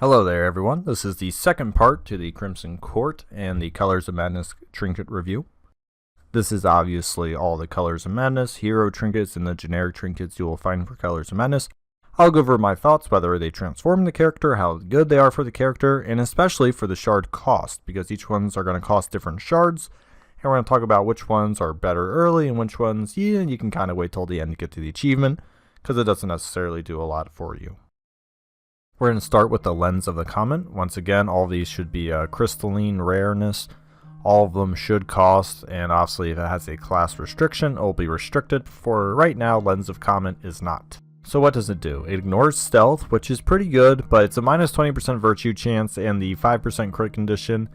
Hello there everyone, this is the second part to the Crimson Court and the Colors of Madness trinket review. This is obviously all the Colors of Madness, hero trinkets, and the generic trinkets you will find for Colors of Madness. I'll go over my thoughts whether they transform the character, how good they are for the character, and especially for the shard cost, because each ones are going to cost different shards, and we're going to talk about which ones are better early and which ones, you can kind of wait till the end to get to the achievement, because it doesn't necessarily do a lot for you. We're going to start with the lens of the comment. Once again, all these should be crystalline rareness. All of them should cost, and obviously if it has a class restriction, it will be restricted. For right now, lens of comment is not. So what does it do? It ignores stealth, which is pretty good, but it's a minus 20% virtue chance, and the 5% crit condition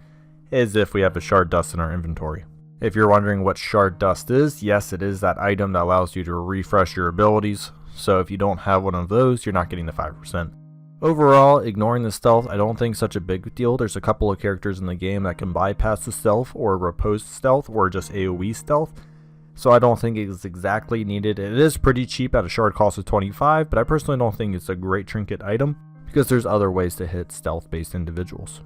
is if we have a shard dust in our inventory. If you're wondering what shard dust is, yes, it is that item that allows you to refresh your abilities. So if you don't have one of those, you're not getting the 5%. Overall, ignoring the stealth I don't think such a big deal. There's a couple of characters in the game that can bypass the stealth or riposte stealth or just AoE stealth, so I don't think it's exactly needed. It is pretty cheap at a shard cost of 25, but I personally don't think it's a great trinket item because there's other ways to hit stealth based individuals.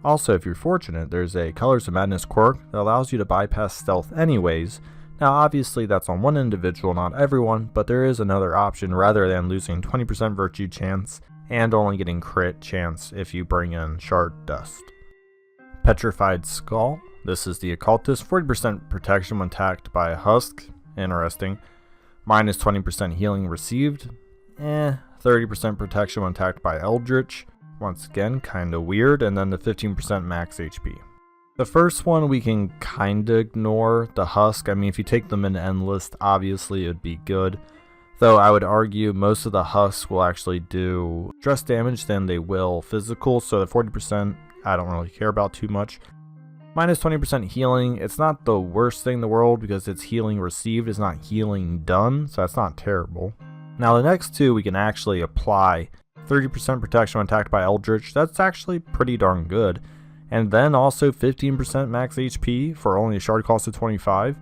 Also, if you're fortunate, there's a Colors of Madness quirk that allows you to bypass stealth anyways. Now obviously that's on one individual, not everyone, but there is another option rather than losing 20% virtue chance and only getting crit chance if you bring in shard dust. Petrified Skull. This is the occultist. 40% protection when attacked by a Husk. Interesting. Minus 20% healing received. 30% protection when attacked by Eldritch. Once again, kinda weird. And then the 15% max HP. The first one we can kinda ignore. The Husk, I mean, if you take them in end list, obviously it would be good. Though I would argue most of the Husks will actually do stress damage than they will physical, so the 40% I don't really care about too much. Minus 20% healing, it's not the worst thing in the world because it's healing received, it's not healing done, so that's not terrible. Now the next two we can actually apply. 30% protection when attacked by Eldritch, that's actually pretty darn good. And then also 15% max HP for only a shard cost of 25.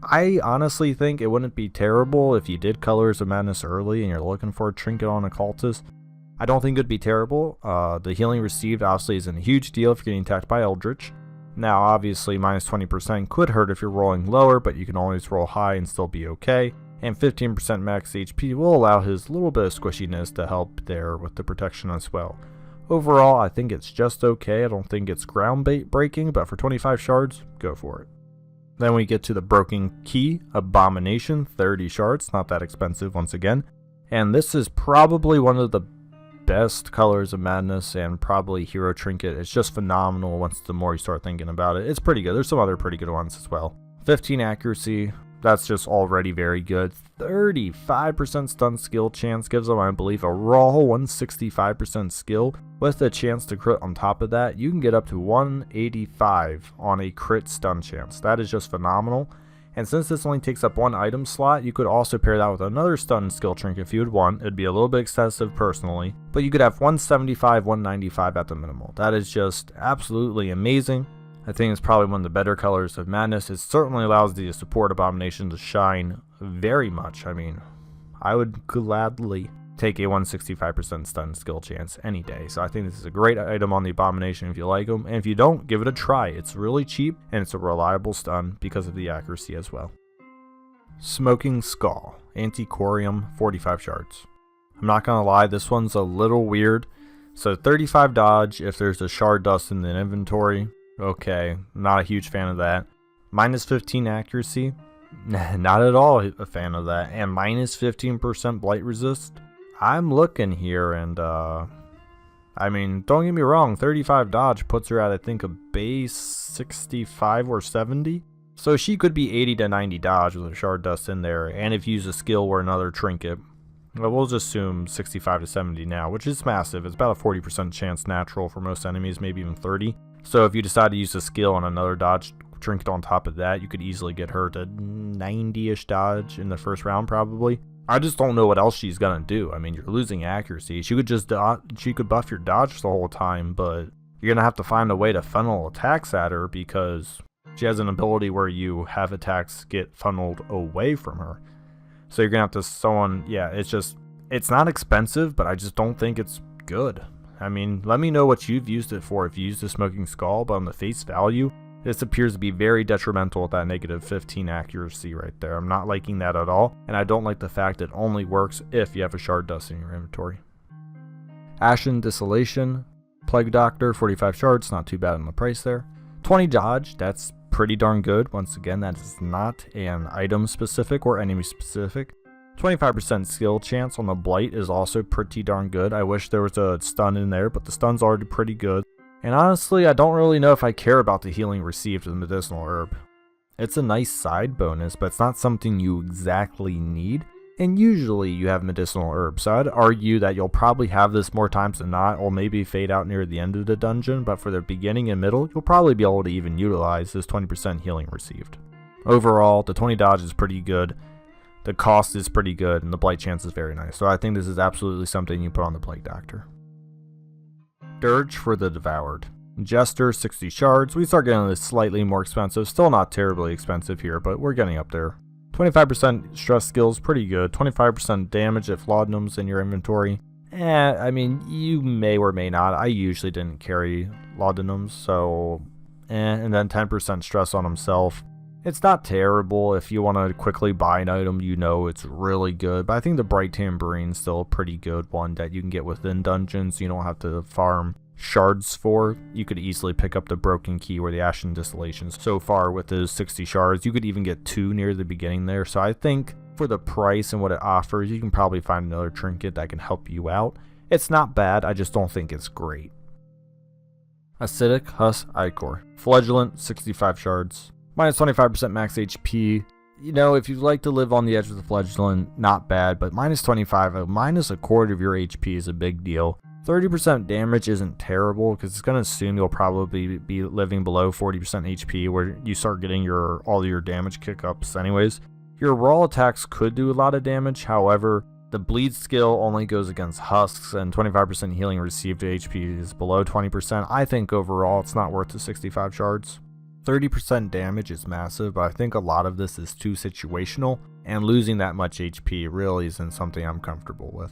I honestly think it wouldn't be terrible if you did Colors of Madness early and you're looking for a trinket on occultist. I don't think it would be terrible. The healing received obviously isn't a huge deal if you're getting attacked by Eldritch. Now obviously minus 20% could hurt if you're rolling lower, but you can always roll high and still be okay. And 15% max HP will allow his little bit of squishiness to help there with the protection as well. Overall, I think it's just okay. I don't think it's groundbreaking, but for 25 shards, go for it. Then we get to the Broken Key, Abomination, 30 shards, not that expensive once again. And this is probably one of the best Colors of Madness and probably hero trinket. It's just phenomenal once the more you start thinking about it. It's pretty good. There's some other pretty good ones as well. 15 accuracy, that's just already very good. 35% stun skill chance gives them, I believe, a raw 165% skill. With a chance to crit on top of that, you can get up to 185 on a crit stun chance. That is just phenomenal. And since this only takes up one item slot, you could also pair that with another stun skill trinket if you would want. It'd be a little bit excessive personally, but you could have 175, 195 at the minimal. That is just absolutely amazing. I think it's probably one of the better Colors of Madness. It certainly allows the support abomination to shine very much. I mean, I would gladly take a 165% stun skill chance any day. So I think this is a great item on the abomination if you like them. And if you don't, give it a try. It's really cheap and it's a reliable stun because of the accuracy as well. Smoking Skull, Antiquarian, 45 shards. I'm not gonna lie, this one's a little weird. So 35 dodge if there's a shard dust in the inventory. Okay, not a huge fan of that. Minus 15 accuracy, not at all a fan of that. And minus 15% blight resist. I'm looking here and I mean, don't get me wrong, 35 dodge puts her at I think a base 65 or 70. So she could be 80 to 90 dodge with a shard dust in there, and if you use a skill or another trinket. Well, we'll just assume 65 to 70 now, which is massive. It's about a 40% chance natural for most enemies, maybe even 30. So if you decide to use a skill and another dodge trinket on top of that, you could easily get her to 90-ish dodge in the first round probably. I just don't know what else she's gonna do. I mean, you're losing accuracy. She could just she could buff your dodge the whole time, but you're gonna have to find a way to funnel attacks at her because she has an ability where you have attacks get funneled away from her. So you're gonna have to it's not expensive, but I just don't think it's good. I mean, let me know what you've used it for. If you used the Smoking Skull, but on the face value, this appears to be very detrimental with that negative 15 accuracy right there. I'm not liking that at all, and I don't like the fact it only works if you have a shard dust in your inventory. Ashen Distillation, Plague Doctor, 45 shards, not too bad on the price there. 20 dodge, that's pretty darn good. Once again, that is not an item specific or enemy specific. 25% skill chance on the Blight is also pretty darn good. I wish there was a stun in there, but the stun's already pretty good. And honestly, I don't really know if I care about the healing received with the medicinal herb. It's a nice side bonus, but it's not something you exactly need. And usually you have medicinal herbs, so I'd argue that you'll probably have this more times than not, or maybe fade out near the end of the dungeon, but for the beginning and middle, you'll probably be able to even utilize this 20% healing received. Overall, the 20 dodge is pretty good, the cost is pretty good, and the blight chance is very nice, so I think this is absolutely something you put on the Plague Doctor. Dirge for the Devoured. Jester, 60 shards. We start getting this slightly more expensive, still not terribly expensive here, but we're getting up there. 25% stress skills, pretty good. 25% damage if laudanum's in your inventory. I mean, you may or may not. I usually didn't carry laudanums, so and then 10% stress on himself. It's not terrible if you want to quickly buy an item, you know it's really good, but I think the Bright Tamborine's still a pretty good one that you can get within dungeons. You don't have to farm shards for. You could easily pick up the Broken Key or the Ashen Distillation. So far with those 60 shards, you could even get 2 near the beginning there, so I think for the price and what it offers, you can probably find another trinket that can help you out. It's not bad, I just don't think it's great. Acidic Husk Ichor. Flagellant, 65 shards. Minus 25% max HP. You know, if you like to live on the edge with the Flagellant, not bad, but minus 25, minus a quarter of your HP is a big deal. 30% damage isn't terrible, because it's going to assume you'll probably be living below 40% HP, where you start getting all your damage kick-ups anyways. Your raw attacks could do a lot of damage, however, the bleed skill only goes against husks, and 25% healing received to HP is below 20%. I think overall it's not worth the 65 shards. 30% damage is massive, but I think a lot of this is too situational, and losing that much HP really isn't something I'm comfortable with.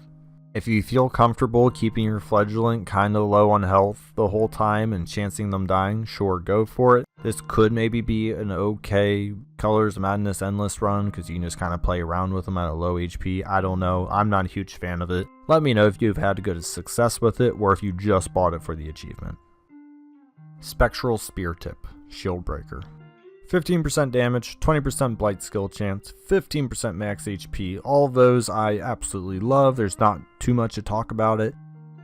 If you feel comfortable keeping your Flagellant kinda low on health the whole time and chancing them dying, sure, go for it. This could maybe be an okay Colors of Madness Endless run, because you can just kind of play around with them at a low HP. I don't know, I'm not a huge fan of it. Let me know if you've had good success with it, or if you just bought it for the achievement. Spectral Spear Tip. Shield Breaker. 15% damage, 20% blight skill chance, 15% max HP. All of those I absolutely love. There's not too much to talk about it.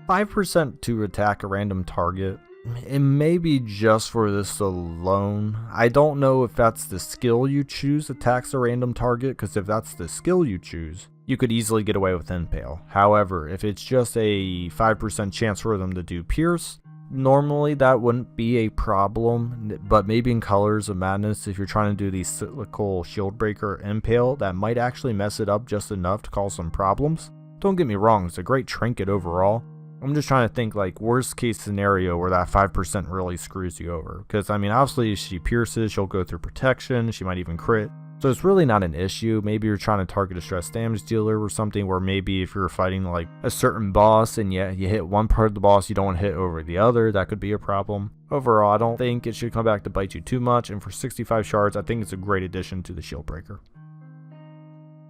5% to attack a random target. It may be just for this alone. I don't know if that's the skill you choose attacks a random target, because if that's the skill you choose, you could easily get away with Impale. However, if it's just a 5% chance for them to do Pierce, normally that wouldn't be a problem, but maybe in Colors of Madness, if you're trying to do the cyclical shield breaker impale, that might actually mess it up just enough to cause some problems. Don't get me wrong, it's a great trinket overall. I'm just trying to think like worst case scenario where that 5% really screws you over, because I mean obviously if she pierces, she'll go through protection, she might even crit. So it's really not an issue. Maybe you're trying to target a stress damage dealer or something, where maybe if you're fighting like a certain boss and you hit one part of the boss, you don't want to hit over the other, that could be a problem. Overall, I don't think it should come back to bite you too much, and for 65 shards, I think it's a great addition to the shield breaker.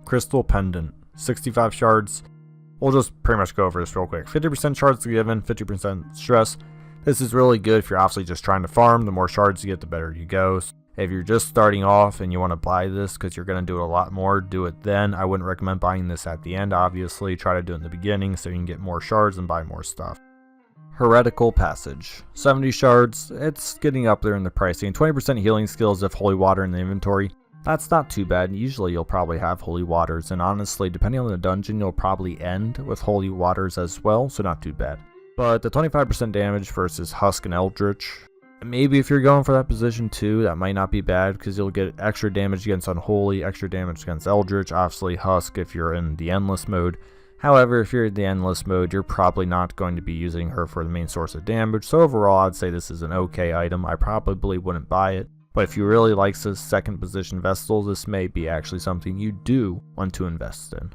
Crystal Pendant, 65 shards. We'll just pretty much go over this real quick. 50% shards given, 50% stress. This is really good if you're obviously just trying to farm. The more shards you get, the better you go. If you're just starting off and you want to buy this because you're going to do it a lot more, do it then. I wouldn't recommend buying this at the end, obviously. Try to do it in the beginning so you can get more shards and buy more stuff. Heretical Passage. 70 shards. It's getting up there in the pricing. 20% healing skills if holy water in the inventory. That's not too bad. Usually you'll probably have holy waters, and honestly, depending on the dungeon, you'll probably end with holy waters as well, so not too bad. But the 25% damage versus Husk and Eldritch, maybe if you're going for that position too, that might not be bad, because you'll get extra damage against Unholy, extra damage against Eldritch, obviously Husk if you're in the Endless mode. However, if you're in the Endless mode, you're probably not going to be using her for the main source of damage, so overall I'd say this is an okay item. I probably wouldn't buy it, but if you really like this second position Vestal, this may be actually something you do want to invest in.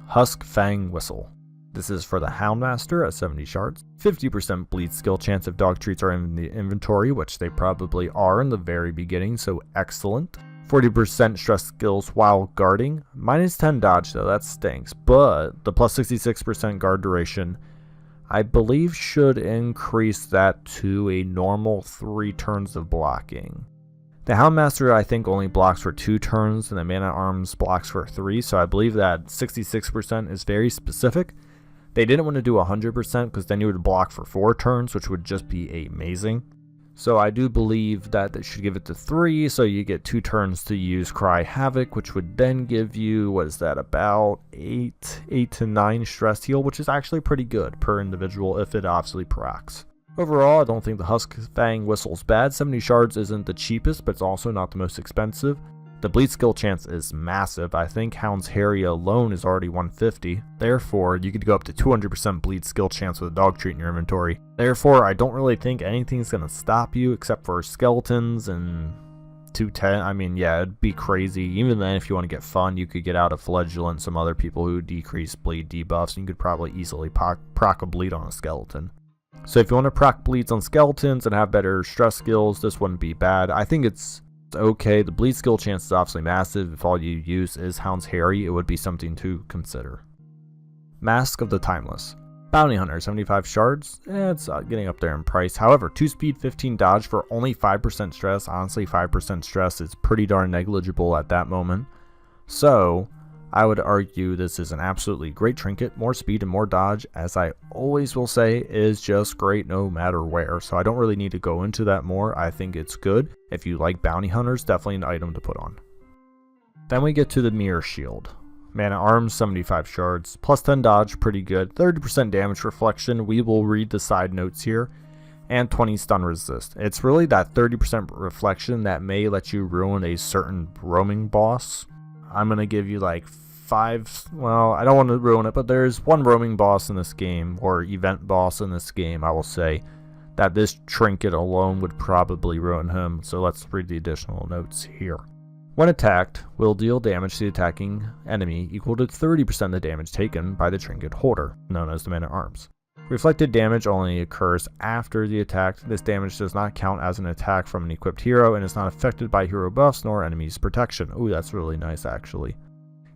Husk Fang Whistle. This is for the Houndmaster at 70 shards. 50% bleed skill chance if dog treats are in the inventory, which they probably are in the very beginning, so excellent. 40% stress skills while guarding. Minus 10 dodge though, that stinks. But the plus 66% guard duration, I believe should increase that to a normal 3 turns of blocking. The Houndmaster I think only blocks for 2 turns and the Man-at-Arms blocks for 3, so I believe that 66% is very specific. They didn't want to do 100% because then you would block for 4 turns, which would just be amazing. So I do believe that they should give it to 3, so you get 2 turns to use Cry Havoc, which would then give you, what is that, about 8 to 9 stress heal, which is actually pretty good per individual if it obviously procs. Overall, I don't think the Husk Fang whistle's bad. 70 shards isn't the cheapest, but it's also not the most expensive. The bleed skill chance is massive. I think Hound's Harry alone is already 150. Therefore, you could go up to 200% bleed skill chance with a dog treat in your inventory. Therefore, I don't really think anything's going to stop you except for skeletons and 210. I mean, yeah, it'd be crazy. Even then, if you want to get fun, you could get out of flagellant some other people who decrease bleed debuffs, and you could probably easily proc a bleed on a skeleton. So if you want to proc bleeds on skeletons and have better stress skills, this wouldn't be bad. I think it's okay. The bleed skill chance is obviously massive. If all you use is Hound's Harry, it would be something to consider. Mask of the Timeless. Bounty Hunter, 75 shards. It's getting up there in price. However, 2 speed, 15 dodge for only 5% stress. Honestly, 5% stress is pretty darn negligible at that moment. So I would argue this is an absolutely great trinket. More speed and more dodge, as I always will say, is just great no matter where. So I don't really need to go into that more. I think it's good. If you like bounty hunters, definitely an item to put on. Then we get to the Mirror Shield. Man-at-Arms, 75 shards. Plus 10 dodge, pretty good. 30% damage reflection. We will read the side notes here. And 20 stun resist. It's really that 30% reflection that may let you ruin a certain roaming boss. I'm going to give you like 5, well, I don't want to ruin it, but there's one roaming boss in this game, or event boss in this game, I will say, that this trinket alone would probably ruin him, so let's read the additional notes here. When attacked, will deal damage to the attacking enemy equal to 30% of the damage taken by the trinket holder, known as the Man-at-Arms. Reflected damage only occurs after the attack. This damage does not count as an attack from an equipped hero and is not affected by hero buffs nor enemies' protection. Ooh, that's really nice actually.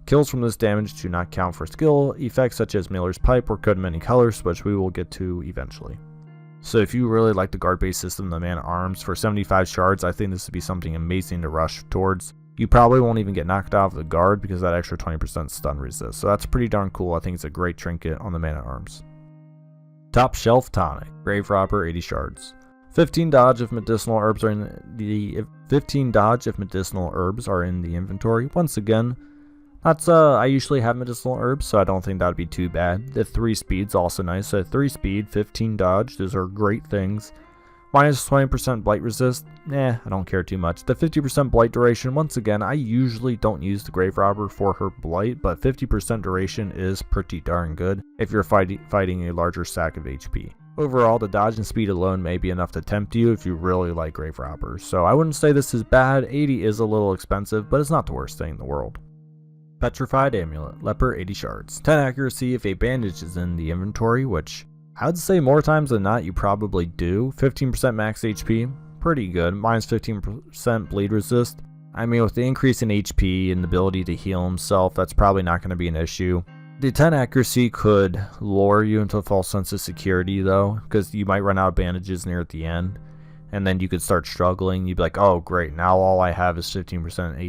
Kills from this damage do not count for skill effects such as Miller's Pipe or Code of Many Colors, which we will get to eventually. So if you really like the guard-based system, the Man-at-Arms, for 75 shards, I think this would be something amazing to rush towards. You probably won't even get knocked out of the guard because of that extra 20% stun resist. So that's pretty darn cool. I think it's a great trinket on the Man-at-Arms. Top Shelf Tonic. Grave Robber, 80 shards. 15 dodge if medicinal herbs are in the 15 dodge if medicinal herbs are in the inventory. Once again, that's I usually have medicinal herbs, so I don't think that would be too bad. The 3 speed's also nice. So 3 speed, 15 dodge, those are great things. Minus 20% blight resist, I don't care too much. The 50% blight duration, once again, I usually don't use the Grave Robber for her blight, but 50% duration is pretty darn good if you're fighting a larger stack of HP. Overall, the dodge and speed alone may be enough to tempt you if you really like Grave Robbers, so I wouldn't say this is bad. 80 is a little expensive, but it's not the worst thing in the world. Petrified Amulet, Leper, 80 shards. 10 accuracy if a bandage is in the inventory, which I would say more times than not you probably do. 15% max HP, pretty good. Minus 15% bleed resist. I mean, with the increase in HP and the ability to heal himself, that's probably not going to be an issue. The 10 accuracy could lure you into a false sense of security though, because you might run out of bandages near at the end, and then you could start struggling. You'd be like, oh great, now all I have is 15%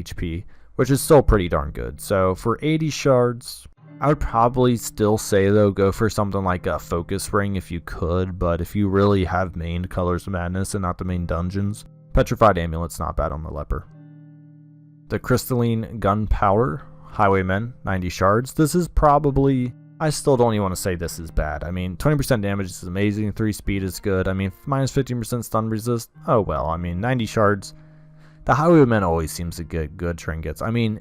HP, which is still pretty darn good. So for 80 shards, I would probably still say though, go for something like a focus ring if you could, but if you really have mained Colors of Madness and not the main dungeons, Petrified Amulet's not bad on the Leper. The Crystalline Gunpowder, Highwaymen, 90 shards. This is probably, I still don't even want to say this is bad. I mean, 20% damage is amazing, 3 speed is good. I mean, minus 15% stun resist, oh well, I mean, 90 shards. The Highwaymen always seems to get good trinkets. I mean,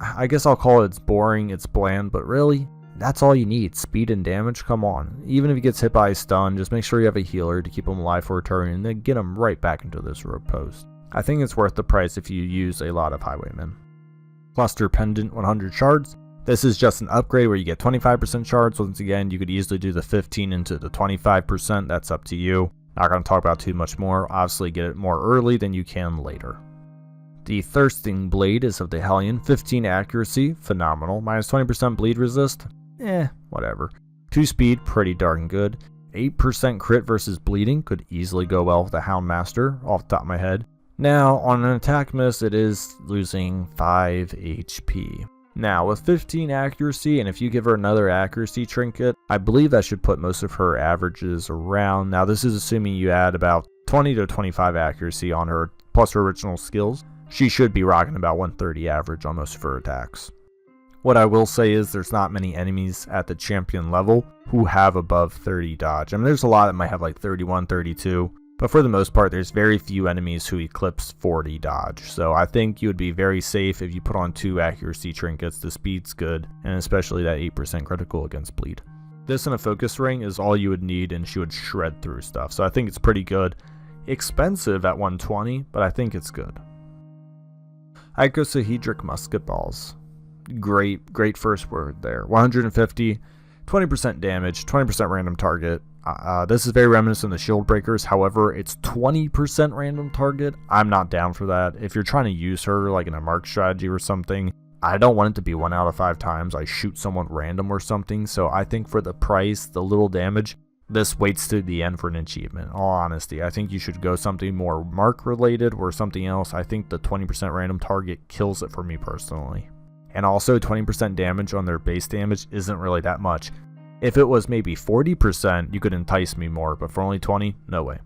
I guess I'll call it's boring, it's bland, but really, that's all you need. Speed and damage, come on. Even if he gets hit by a stun, just make sure you have a healer to keep him alive for a turn, and then get him right back into this rope post. I think it's worth the price if you use a lot of Highwaymen. Cluster Pendant, 100 shards. This is just an upgrade where you get 25% shards. Once again, you could easily do the 15 into the 25%. That's up to you. Not going to talk about too much more. Obviously, get it more early than you can later. The Thirsting Blade is of the Hellion. 15 accuracy, phenomenal. Minus 20% bleed resist, whatever. 2 speed, pretty darn good. 8% crit versus bleeding, could easily go well with the Houndmaster, off the top of my head. Now, on an attack miss, it is losing 5 HP. Now, with 15 accuracy, and if you give her another accuracy trinket, I believe that should put most of her averages around. Now, this is assuming you add about 20 to 25 accuracy on her, plus her original skills. She should be rocking about 130 average on most of her attacks. What I will say is there's not many enemies at the champion level who have above 30 dodge. I mean, there's a lot that might have like 31, 32. But for the most part, there's very few enemies who eclipse 40 dodge. So I think you would be very safe if you put on 2 accuracy trinkets. The speed's good, and especially that 8% critical against bleed. This in a focus ring is all you would need, and she would shred through stuff. So I think it's pretty good. Expensive at 120, but I think it's good. Hedrick musket balls. Great first word there. 150, 20% damage, 20% random target. This is very reminiscent of the shield breakers. However, it's 20% random target. I'm not down for that. If you're trying to use her like in a mark strategy or something, I don't want it to be 1 out of 5 times I shoot someone random or something. So I think for the price, the little damage, this waits to the end for an achievement. In all honesty, I think you should go something more mark related or something else. I think the 20% random target kills it for me personally. And also 20% damage on their base damage isn't really that much. If it was maybe 40%, you could entice me more, but for only 20, no way.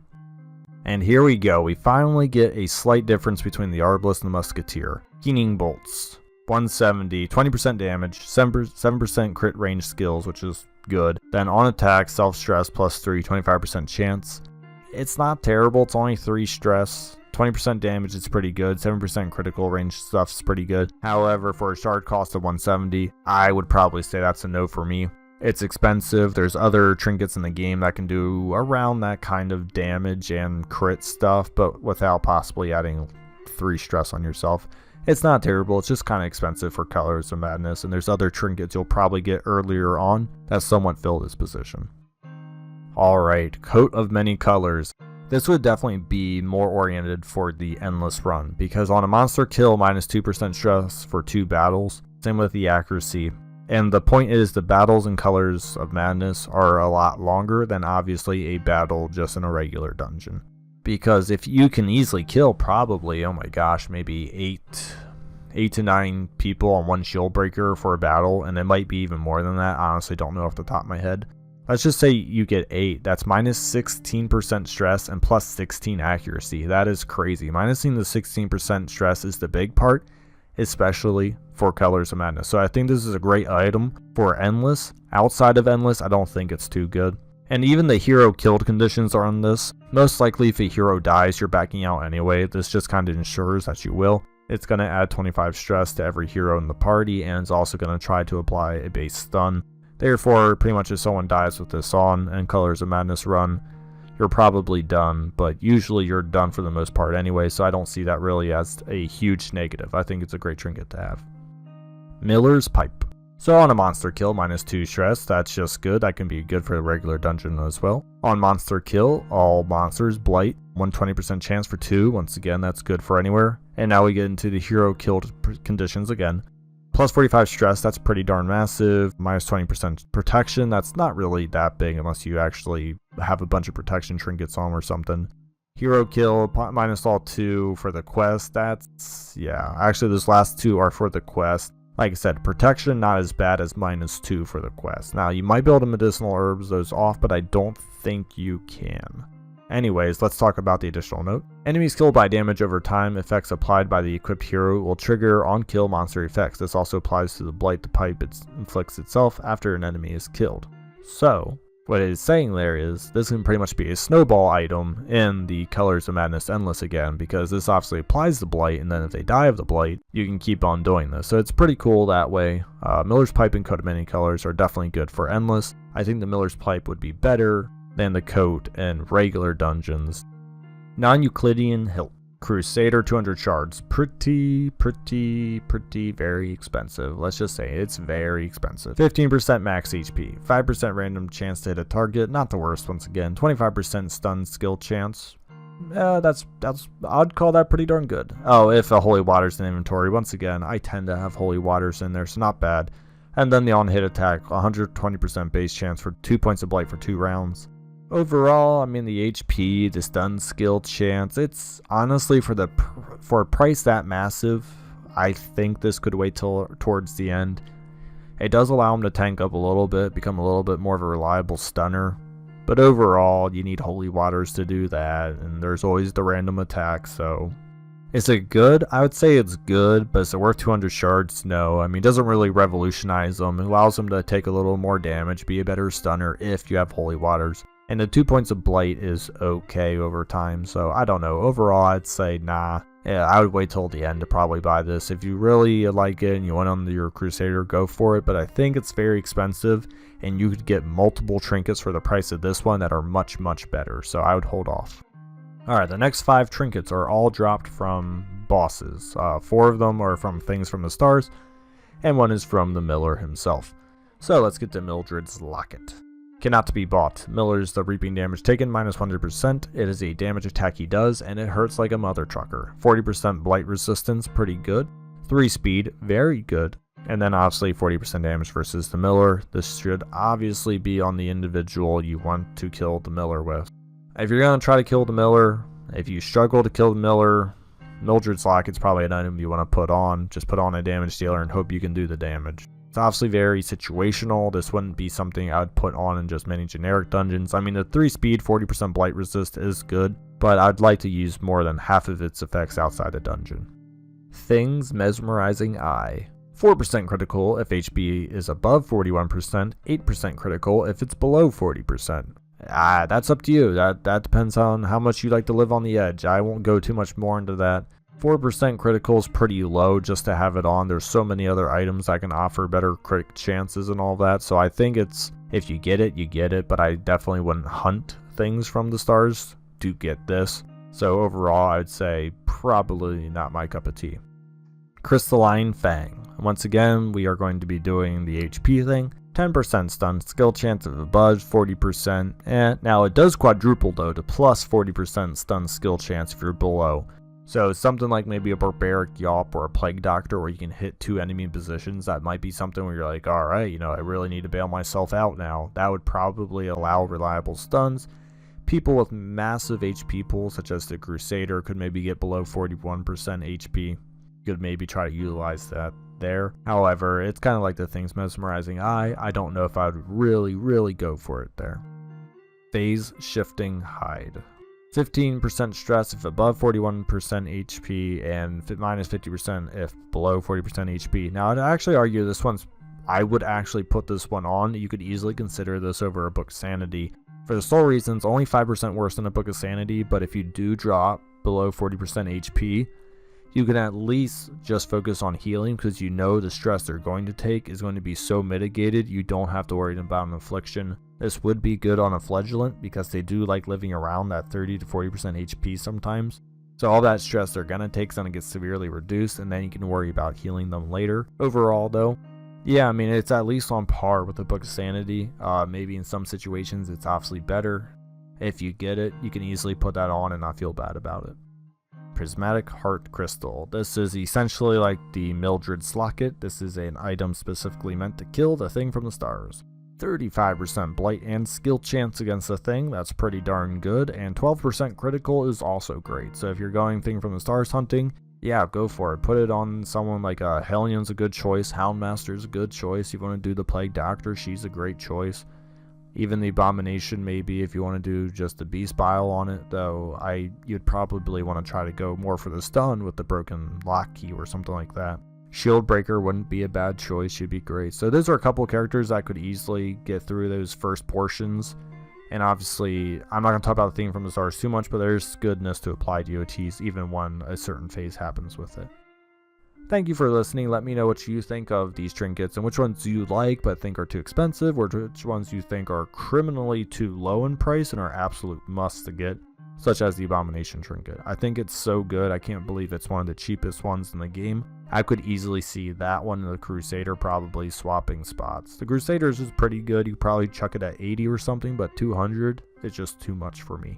And here we go, we finally get a slight difference between the Arbalist and the Musketeer. Keening Bolts, 170, 20% damage, 7% crit range skills, which is good. Then on attack, self-stress plus 3, 25% chance. It's not terrible, it's only 3 stress. 20% damage is pretty good, 7% critical range stuff's pretty good. However, for a shard cost of 170, I would probably say that's a no for me. It's expensive. There's other trinkets in the game that can do around that kind of damage and crit stuff, but without possibly adding 3 stress on yourself. It's not terrible, it's just kind of expensive for Colors of Madness, and there's other trinkets you'll probably get earlier on that somewhat fill this position. Alright, Coat of Many Colors. This would definitely be more oriented for the endless run, because on a monster kill, minus 2% stress for 2 battles, same with the accuracy. And the point is, the battles in Colors of Madness are a lot longer than obviously a battle just in a regular dungeon. Because if you can easily kill probably, oh my gosh, maybe 8 to 9 people on one shield breaker for a battle, and it might be even more than that, I honestly don't know off the top of my head. Let's just say you get 8, that's minus 16% stress and plus 16 accuracy. That is crazy. Minusing the 16% stress is the big part, especially for Colors of Madness. So I think this is a great item for Endless. Outside of Endless, I don't think it's too good. And even the hero killed conditions are on this. Most likely if a hero dies, you're backing out anyway. This just kind of ensures that you will. It's going to add 25 stress to every hero in the party, and it's also going to try to apply a base stun. Therefore, pretty much if someone dies with this on and Colors of Madness run, you're probably done, but usually you're done for the most part anyway, so I don't see that really as a huge negative. I think it's a great trinket to have. Miller's Pipe. So on a monster kill, minus 2 stress, that's just good. That can be good for a regular dungeon as well. On monster kill, all monsters blight, 120% chance for 2. Once again, that's good for anywhere. And now we get into the hero killed conditions again. Plus 45 stress, that's pretty darn massive. Minus 20% protection, that's not really that big unless you actually have a bunch of protection trinkets on or something. Hero kill, minus all 2 for the quest, yeah. Actually, those last 2 are for the quest. Like I said, protection not as bad as minus 2 for the quest. Now, you might be able to medicinal herbs those off, but I don't think you can. Anyways, let's talk about the additional note. Enemies killed by damage over time, effects applied by the equipped hero will trigger on-kill monster effects. This also applies to the blight the pipe it inflicts itself after an enemy is killed. So, what it is saying there is, this can pretty much be a snowball item in the Colors of Madness Endless again, because this obviously applies the blight, and then if they die of the blight, you can keep on doing this. So it's pretty cool that way. Miller's Pipe and Coat of Many Colors are definitely good for Endless. I think the Miller's Pipe would be better than the coat in regular dungeons. Non-euclidean hilt. Crusader 200 shards. Pretty very expensive. Let's just say it's very expensive. 15% max HP, 5% random chance to hit a target, not the worst once again. 25% stun skill chance. I'd call that pretty darn good. Oh, if a holy water's in inventory, once again, I tend to have holy waters in there, so not bad. And then the on-hit attack, 120% base chance for 2 points of blight for 2 rounds. Overall, I mean, the HP, the stun skill chance, it's honestly for a price that massive, I think this could wait till towards the end. It does allow him to tank up a little bit, become a little bit more of a reliable stunner. But overall, you need holy waters to do that, and there's always the random attack, so... Is it good? I would say it's good, but is it worth 200 shards? No. I mean, it doesn't really revolutionize them. It allows them to take a little more damage, be a better stunner if you have holy waters. And the 2 points of blight is okay over time, so I don't know. Overall, I'd say nah. Yeah, I would wait till the end to probably buy this. If you really like it and you want on your Crusader, go for it. But I think it's very expensive, and you could get multiple trinkets for the price of this one that are much better. So I would hold off. Alright, the next 5 trinkets are all dropped from bosses. 4 of them are from things from the stars, and 1 is from the Miller himself. So let's get to Mildred's locket. Cannot be bought. Miller's the reaping damage taken minus 100%. It is a damage attack he does, and it hurts like a mother trucker. 40% blight resistance, pretty good. 3 speed, very good. And then obviously 40% damage versus the Miller. This should obviously be on the individual you want to kill the Miller with. If you're going to try to kill the Miller, if you struggle to kill the Miller, Mildred's locket's probably an item you want to put on. Just put on a damage dealer and hope you can do the damage. It's obviously very situational. This wouldn't be something I would put on in just many generic dungeons. I mean, the 3 speed, 40% blight resist is good, but I'd like to use more than half of its effects outside the dungeon. Thing's mesmerizing eye. 4% critical if HP is above 41%, 8% critical if it's below 40%. That's up to you. That depends on how much you like to live on the edge. I won't go too much more into that. 4% critical is pretty low just to have it on. There's so many other items that can offer better crit chances and all that. So I think it's, if you get it, you get it. But I definitely wouldn't hunt things from the stars to get this. So overall, I'd say probably not my cup of tea. Crystalline fang. Once again, we are going to be doing the HP thing. 10% stun skill chance if above 40%. And now it does quadruple though to plus 40% stun skill chance if you're below. So something like maybe a barbaric yawp or a plague doctor where you can hit 2 enemy positions, that might be something where you're like, alright, you know, I really need to bail myself out now. That would probably allow reliable stuns. People with massive HP pools such as the Crusader could maybe get below 41% HP. You could maybe try to utilize that there. However, it's kind of like the Thing's mesmerizing eye. I don't know if I would really go for it there. Phase shifting hide. 15% stress if above 41% HP and minus 50% if below 40% HP. Now, I'd actually argue this one's, I would actually put this one on. You could easily consider this over a Book of Sanity. For the sole reason, it's only 5% worse than a Book of Sanity, but if you do drop below 40% HP, you can at least just focus on healing because you know the stress they're going to take is going to be so mitigated you don't have to worry about an affliction. This would be good on a flagellant because they do like living around that 30 to 40% HP sometimes. So all that stress they're going to take is going to get severely reduced, and then you can worry about healing them later. Overall though, yeah, I mean, it's at least on par with the Book of Sanity. Maybe in some situations it's obviously better. If you get it, you can easily put that on and not feel bad about it. Prismatic Heart Crystal. This is essentially like the Mildred's locket. This is an item specifically meant to kill the Thing from the stars. 35% blight and skill chance against the Thing, that's pretty darn good, and 12% critical is also great. So if you're going Thing from the stars hunting, yeah, go for it. Put it on someone like Hellion's a good choice, Houndmaster's a good choice. You want to do the Plague Doctor, she's a great choice. Even the Abomination maybe if you want to do just the Beast Bile on it, though you'd probably want to try to go more for the stun with the Broken Lock Key or something like that. Shieldbreaker wouldn't be a bad choice, should be great. So those are a couple of characters that could easily get through those first portions. And obviously, I'm not going to talk about the Thing from the stars too much, but there's goodness to apply DOTs even when a certain phase happens with it. Thank you for listening. Let me know what you think of these trinkets and which ones you like but think are too expensive, or which ones you think are criminally too low in price and are absolute musts to get. such as the Abomination Trinket. I think it's so good, I can't believe it's one of the cheapest ones in the game. I could easily see that one and the Crusader probably swapping spots. The Crusader's is pretty good, you could probably chuck it at 80 or something, but 200 is just too much for me.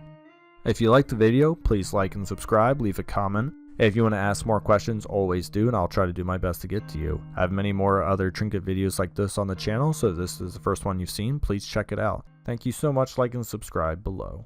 If you liked the video, please like and subscribe, leave a comment. If you want to ask more questions, always do, and I'll try to do my best to get to you. I have many more other Trinket videos like this on the channel, so if this is the first one you've seen, please check it out. Thank you so much, like and subscribe below.